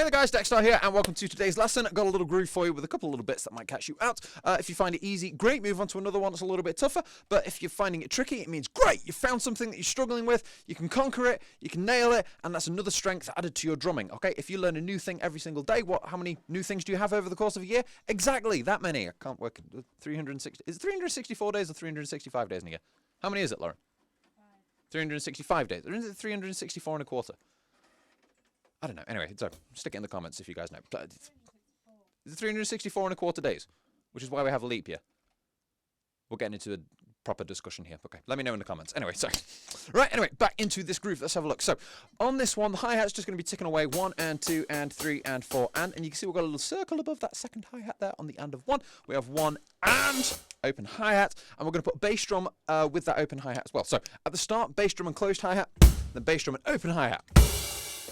Hey there guys, Dexter here, and welcome to today's lesson. Got a little groove for you with a couple of little bits that might catch you out. If you find it easy, great, move on to another one that's a little bit tougher. But if you're finding it tricky, it means great, you found something that you're struggling with, you can conquer it, you can nail it, and that's another strength added to your drumming, okay? If you learn a new thing every single day, how many new things do you have over the course of a year? Exactly, that many. I can't work, 360, is it 364 days or 365 days in a year? How many is it, Lauren? 365 days, or is it 364 and a quarter? I don't know. Anyway, so stick it in the comments if you guys know. It's 364 and a quarter days, which is why we have a leap year. We're getting into a proper discussion here. Okay, let me know in the comments. Anyway, sorry. Right, anyway, back into this groove. Let's have a look. So, on this one, the hi-hat's just going to be ticking away 1 and 2 and 3 and 4 and you can see we've got a little circle above that second hi-hat there on the end of 1. We have 1 and open hi-hat, and we're going to put bass drum with that open hi-hat as well. So, at the start, bass drum and closed hi-hat, then bass drum and open hi-hat.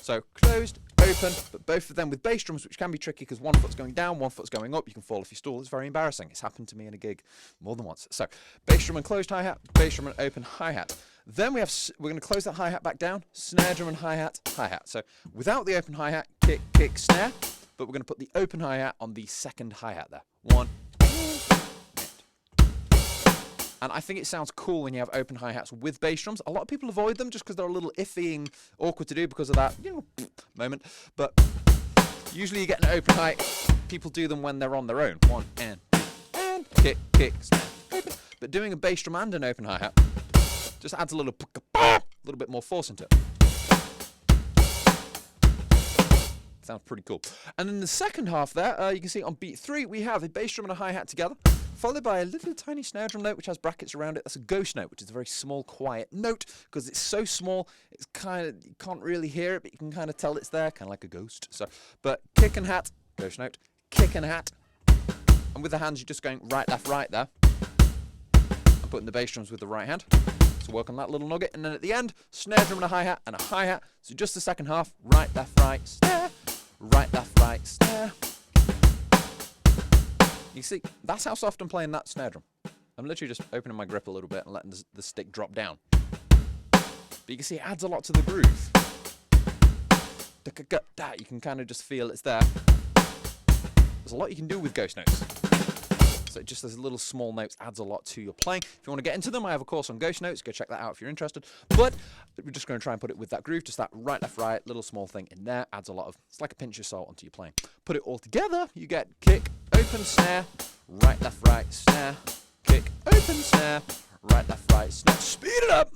So closed, open, but both of them with bass drums, which can be tricky because one foot's going down, one foot's going up. You can fall if you stall. It's very embarrassing. It's happened to me in a gig more than once. So bass drum and closed hi-hat, bass drum and open hi-hat. Then we're going to close that hi-hat back down, snare drum and hi-hat, hi-hat. So without the open hi-hat, kick, kick, snare, but we're going to put the open hi-hat on the second hi-hat there. 1, and I think it sounds cool when you have open hi-hats with bass drums. A lot of people avoid them just because they're a little iffy and awkward to do because of that, moment. But usually you get an open hi. People do them when they're on their own. 1 and 2 and kick, kick, snap, open. But doing a bass drum and an open hi-hat just adds a little bit more force into it. Sounds pretty cool. And in the second half there, you can see on beat 3, we have a bass drum and a hi-hat together, followed by a little tiny snare drum note which has brackets around it. That's a ghost note, which is a very small, quiet note. Because it's so small, it's kind of, you can't really hear it, but you can kind of tell it's there, kind of like a ghost. So, but kick and hat, ghost note, kick and hat. And with the hands, you're just going right, left, right there. I'm putting the bass drums with the right hand. So work on that little nugget. And then at the end, snare drum and a hi-hat and a hi-hat. So just the second half, right, left, right, snare. Right, left, right, snare. You see, that's how soft I'm playing that snare drum. I'm literally just opening my grip a little bit and letting the stick drop down. But you can see it adds a lot to the groove. You can kind of just feel it's there. There's a lot you can do with ghost notes. So just those little small notes adds a lot to your playing. If you want to get into them, I have a course on ghost notes. Go check that out if you're interested. But we're just going to try and put it with that groove. Just that right, left, right, little small thing in there. Adds a lot of, it's like a pinch of salt onto your playing. Put it all together, you get kick, open, snare, right, left, right, snare, kick, open, snare, right, left, right, snare. Speed it up!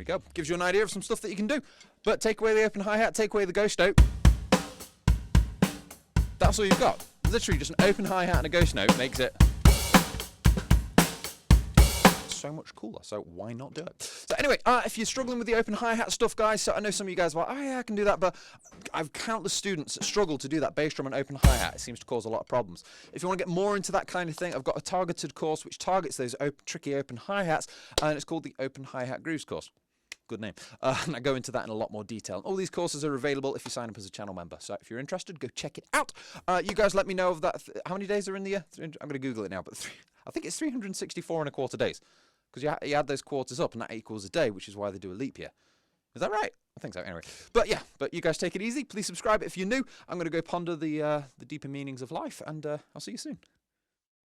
Go. Gives you an idea of some stuff that you can do. But take away the open hi-hat, take away the ghost note. That's all you've got. Literally just an open hi-hat and a ghost note makes it so much cooler. So why not do it? So anyway, if you're struggling with the open hi-hat stuff, guys, so I know some of you guys are like, oh yeah, I can do that, but I've countless students that struggle to do that bass drum and open hi-hat. It seems to cause a lot of problems. If you want to get more into that kind of thing, I've got a targeted course which targets those tricky open hi-hats, and it's called the Open Hi-Hat Grooves course. Good name. And I go into that in a lot more detail. All these courses are available if you sign up as a channel member. So if you're interested, go check it out. You guys let me know of that. How many days are in the year? I'm going to Google it now. But I think it's 364 and a quarter days. Because you add those quarters up and that equals a day, which is why they do a leap year. Is that right? I think so. Anyway. But yeah, but you guys take it easy. Please subscribe if you're new. I'm going to go ponder the deeper meanings of life. And I'll see you soon.